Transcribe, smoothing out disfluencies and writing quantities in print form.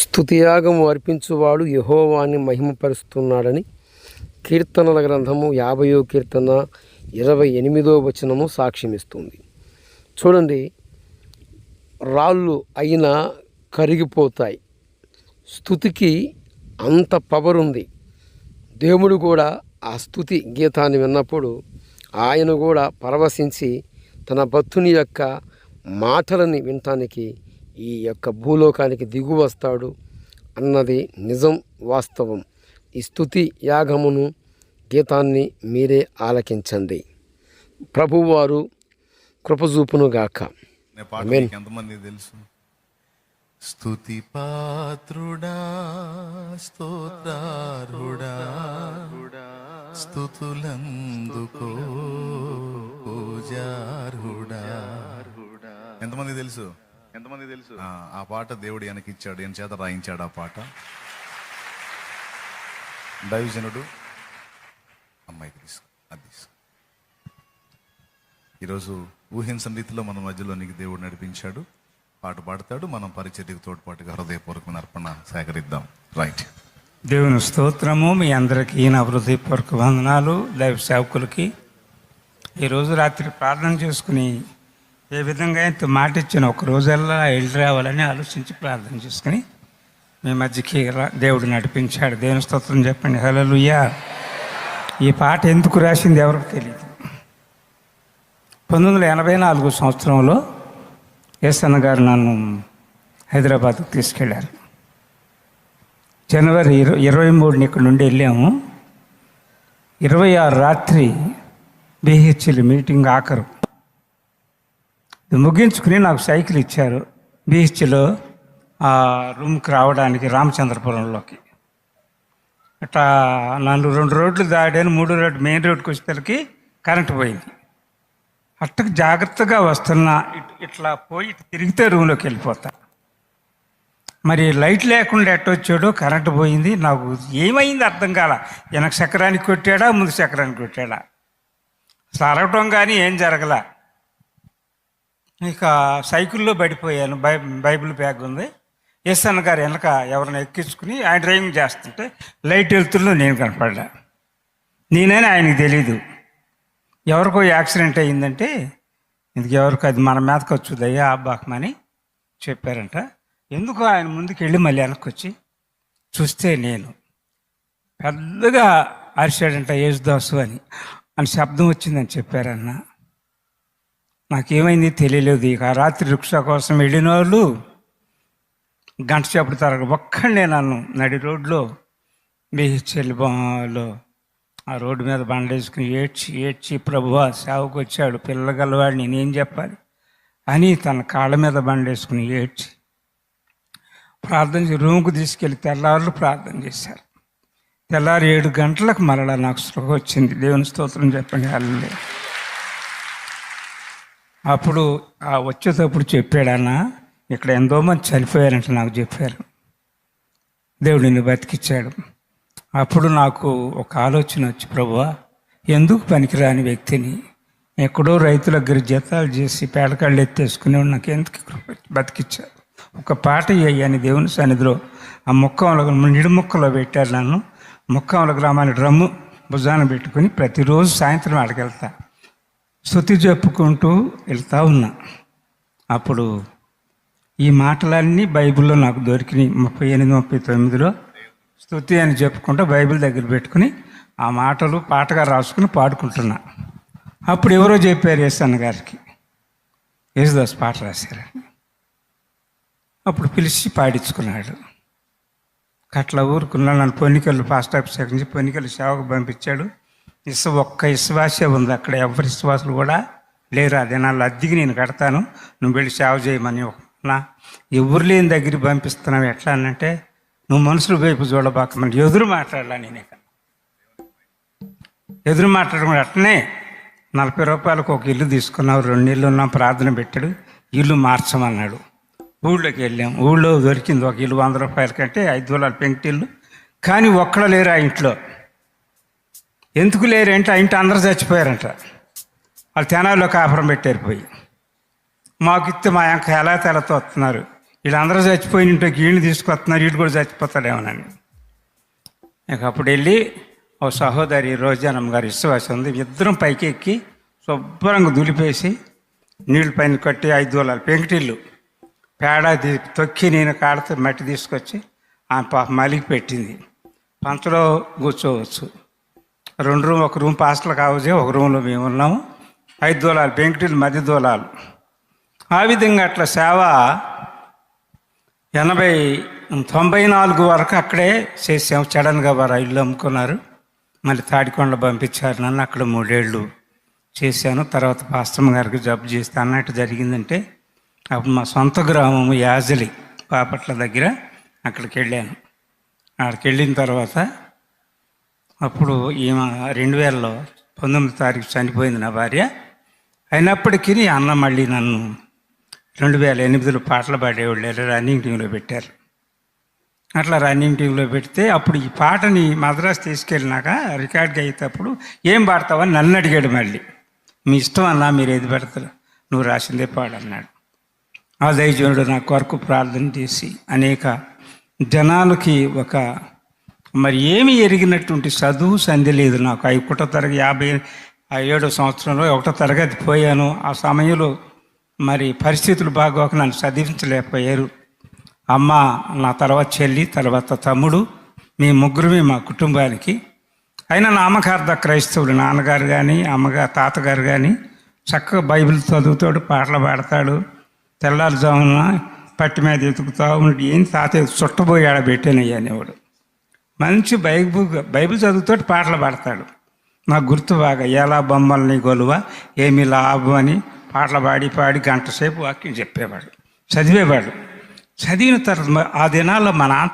స్తుతియాగము అర్పించువాడు యెహోవాని మహిమపరుస్తున్నాడని కీర్తనల గ్రంథము 50వ కీర్తన 28వ వచనము సాక్ష్యమిస్తుంది. చూడండి, రాళ్ళు అయినా కరిగిపోతాయి. స్తుతికి అంత పవర్ ఉంది. దేవుడు కూడా ఆ స్తుతి గీతాన్ని విన్నప్పుడు ఆయన కూడా పరవశించి తన భక్తుని యొక్క మాటలని వినటానికి ఈ యొక్క భూలోకానికి దిగు వస్తాడు అన్నది నిజం, వాస్తవం. ఈ స్తుతి యాగమును గీతాన్ని మీరే ఆలకించండి. ప్రభువారు కృపజూపునుగాక. ఎంతమంది తెలుసు? స్తుతి పాత్రుడా, స్తోత్రారుడా, స్తుతులందుకో పూజార్హుడా. ఎంతమంది తెలుసు? ఆ పాట దేవుడు వెనక్కి ఇచ్చాడు, ఈయన చేత రాయించాడు. ఆ పాట దైవజనుడు అమ్మాయికి అది ఈరోజు ఊహించని రీతిలో మన మధ్యలోనికి దేవుడు నడిపించాడు. పాట పాడతాడు. మనం పరిచర్యకు తోడ్పాటుగా హృదయపూర్వకమైన అర్పణ సేకరిద్దాం. రైట్. దేవుని స్తోత్రము. మీ అందరికీ నా హృదయపూర్వక వందనాలు. దైవ సేవకులకి ఈరోజు రాత్రి ప్రార్థన చేసుకుని ఏ విధంగా అయితే మాట ఇచ్చిన ఒక రోజల్లా వెళ్ళి రావాలని ఆలోచించి ప్రార్థన చేసుకుని మీ మధ్యకి దేవుడు నడిపించాడు. దేవుని స్తోత్రం చెప్పండి. హల్లెలూయా. ఈ పాట ఎందుకు రాసింది ఎవరికి తెలియదు. 1984 సంవత్సరంలో ఎస్ఎన్ గారు నన్ను హైదరాబాద్కు తీసుకెళ్ళారు. జనవరి 23 ఇక్కడ నుండి వెళ్ళాము. 26 రాత్రి బిహెచ్ఎల్ మీటింగ్ ఆఖరు ముగించుకుని నాకు సైకిల్ ఇచ్చారు. బీచ్లో ఆ రూమ్కి రావడానికి రామచంద్రపురంలోకి. అట్లా నన్ను 2 రోడ్లు దాడాను. 3 రోడ్డు మెయిన్ రోడ్డుకి వచ్చేసరికి కరెంటు పోయింది. అట్టకు జాగ్రత్తగా వస్తున్నా. ఇట్లా పోయి తిరిగితే రూమ్లోకి వెళ్ళిపోతా. మరి లైట్ లేకుండా ఎట్టొచ్చాడో కరెంటు పోయింది. నాకు ఏమైంది అర్థం కాల. వెనక చక్రానికి కొట్టాడా, ముందు చక్రానికి కొట్టాడా, అసలు అరగటం కానీ ఏం జరగల. ఇక సైకిల్లో పడిపోయాను. బైబిల్ బ్యాగ్ ఉంది. ఎస్ఎన్ గారు వెనక ఎవరిని ఎక్కించుకుని ఆయన డ్రైవింగ్ చేస్తుంటే లైట్ వెళ్తుల్లో నేను కనపడ్డా. నేనని ఆయనకి తెలీదు. ఎవరికో యాక్సిడెంట్ అయ్యిందంటే ఇందుకు ఎవరికి అది మన మీదకి వచ్చుదయ్యా అబ్బాకమని చెప్పారంట. ఎందుకు ఆయన ముందుకు వెళ్ళి మళ్ళీ వెనక్కి వచ్చి చూస్తే నేను పెద్దగా అరిశాడంట, యేసుదాసు అని శబ్దం వచ్చిందని చెప్పారన్న. నాకేమైంది తెలియలేదు. ఇక ఆ రాత్రి రిక్షా కోసం వెళ్ళిన వాళ్ళు గంట సేపటి తరగతి ఒక్కడే నన్ను నడి రోడ్లో బిహెచ్ఎల్లో ఆ రోడ్డు మీద బండేసుకుని ఏడ్చి ప్రభువా సేవకు వచ్చాడు పిల్లగలవాడు, నేనేం చెప్పాలి అని తన కాళ్ళ మీద బండేసుకుని ఏడ్చి ప్రార్థన చేసి రూమ్కి తీసుకెళ్ళి తెల్లారులు ప్రార్థన చేశారు. తెల్లారి 7 గంటలకు మరలా నాకు స్పృహ వచ్చింది. దేవుని స్తోత్రం చెప్పండి. అల్లే అప్పుడు వచ్చేటప్పుడు చెప్పాడన్న, ఇక్కడ ఎంతో మంది చనిపోయారంటే నాకు చెప్పారు. దేవుడిని బతికిచ్చాడు. అప్పుడు నాకు ఒక ఆలోచన వచ్చి, ప్రభువా ఎందుకు పనికిరాని వ్యక్తిని ఎక్కడో రైతుల దగ్గర జతాలు చేసి పేడకాళ్ళు ఎత్తేసుకుని నాకు ఎందుకు బతికిచ్చారు. ఒక పాట అయ్యాని దేవుని సన్నిధిలో ఆ నిడి ముక్కలో పెట్టారు నన్ను. ముక్కముల గ్రామాన్ని డ్రమ్ము భుజాన పెట్టుకుని ప్రతిరోజు సాయంత్రం ఆడికి వెళ్తా, స్తుతి చెప్పుకుంటూ వెళ్తూ ఉన్నా. అప్పుడు ఈ మాటలన్నీ బైబిల్లో నాకు దొరికినాయి. 38-39లో స్తుతి అని చెప్పుకుంటూ బైబిల్ దగ్గర పెట్టుకుని ఆ మాటలు పాటగా రాసుకుని పాడుకుంటున్నా. అప్పుడు ఎవరో చెప్పారు ఎస్ఎన్ గారికి, యేసుదాస్ పాట రాశారని. అప్పుడు పిలిచి పాడించుకున్నాడు. అట్లా ఊరుకున్నా. నన్ను పొన్నికల్లు ఫాస్ట్ ఆఫీస్ నుంచి పొన్నికల్లు సేవకు పంపించాడు. ఒక్క విశ్వాసే ఉంది అక్కడ. ఎవరి విశ్వాసులు కూడా లేరు. అదే నా అద్దెకి నేను కడతాను, నువ్వు వెళ్ళి సేవ చేయమని. నా ఎవరు లేని దగ్గరికి పంపిస్తున్నావు ఎట్లా అనంటే, నువ్వు మనుషుల వైపు చూడబాకమని ఎదురు మాట్లాడాలా. నేనే ఎదురు మాట్లాడకుండా అట్లనే 40 రూపాయలకు ఒక ఇల్లు తీసుకున్నావు. 2 ఇల్లు ఉన్నాం. ప్రార్థన పెట్టాడు, ఇల్లు మార్చమన్నాడు. ఊళ్ళోకి వెళ్ళాం. ఊళ్ళో దొరికింది ఒక ఇల్లు 100 రూపాయల కంటే 5 తులాల పెంకిటిల్లు. కానీ ఒక్కడో లేరు ఆ ఇంట్లో. ఎందుకు లేరంటే ఆ ఇంటి అందరూ చచ్చిపోయారంట. వాళ్ళు తెనాల్లో కాపురం పెట్టారు పోయి. మాకు ఇస్తే మా యొక్క ఎలా తెలతో వస్తున్నారు. వీళ్ళందరూ చచ్చిపోయిన ఇంట్లో వీళ్ళు తీసుకొస్తున్నారు, వీళ్ళు కూడా చచ్చిపోతాడేమోనని. ఇక అప్పుడు వెళ్ళి ఓ సహోదరి రోజానమ్మ గారి విశ్వాసం ఉంది, ఇద్దరం పైకి ఎక్కి శుభ్రంగా దులిపేసి నీళ్ళు పైన కట్టి 5 దూలాలు పెంకుటిల్లు పేడ తొక్కి నేను కాడతో మట్టి తీసుకొచ్చి ఆ పాప మలికి పెట్టింది. పంచలో కూర్చోవచ్చు. 2 రూమ్, ఒక రూమ్ పాస్టల్ కావచ్చు, ఒక రూమ్లో మేము ఉన్నాము. 5 దూలాలు పెంకుటిల్లు, 10 దూలాలు. ఆ విధంగా అట్లా సేవ 94 వరకు అక్కడే చేసాము. సడన్గా వారు ఇల్లు అమ్ముకున్నారు. మళ్ళీ తాడికొండ పంపించారు నన్ను. అక్కడ 3 ఏళ్ళు చేశాను. తర్వాత పాస్టమ్ గారికి జబ్బు చేస్తే అన్నట్టు జరిగిందంటే అప్పుడు మా సొంత గ్రామము యాజలి పాపట్ల దగ్గర, అక్కడికి వెళ్ళాను. అక్కడికి వెళ్ళిన తర్వాత అప్పుడు ఈమె 2000లో 19వ తారీఖు చనిపోయింది నా భార్య. అయినప్పటికీ అన్న మళ్ళీ నన్ను 2008లో పాటలు పాడేవాళ్ళు రన్నింగ్ టీంలో పెట్టారు. అట్లా రన్నింగ్ టీంలో పెడితే అప్పుడు ఈ పాటని మద్రాసు తీసుకెళ్ళినాక రికార్డ్కి అయ్యేటప్పుడు ఏం పాడతావని నన్ను అడిగాడు. మళ్ళీ మీ ఇష్టం అన్నా, మీరు ఏది పెడతారు, నువ్వు రాసిందే పాడన్నాడు. ఆ దైవజనుడు నా కొరకు ప్రార్థన చేసి అనేక జనాలకి ఒక మరి ఏమి ఎరిగినటువంటి చదువు సంధి లేదు నాకు. 1వ తరగతి 57వ సంవత్సరంలో 1వ తరగతి పోయాను. ఆ సమయంలో మరి పరిస్థితులు బాగోక నన్ను చదివించలేకపోయారు. అమ్మ, నా తర్వాత చెల్లి, తర్వాత తమ్ముడు, మీ ముగ్గురుమే మా కుటుంబానికి. అయినా నామకార్థ క్రైస్తవులు, నాన్నగారు కానీ తాతగారు కానీ చక్కగా బైబిల్ చదువుతాడు, పాటలు పాడతాడు. తెల్లారుజామున పట్టి మీద ఎతుకుతా ఉండి ఏం తాతయ్య చుట్టబోయి ఆడబెట్టానయ్యా అనేవాడు. మంచి బైబిల్ చదువుతాడు, పాటలు పాడతాడు. నాకు గుర్తు బాగా ఎలా బొమ్మల్ని గొలువ ఏమి లాభం అని పాటలు పాడి గంట సేపు వాక్యం చెప్పేవాడు, చదివేవాడు. చదివిన తర్వాత ఆ దినాల్లో మా నాన్న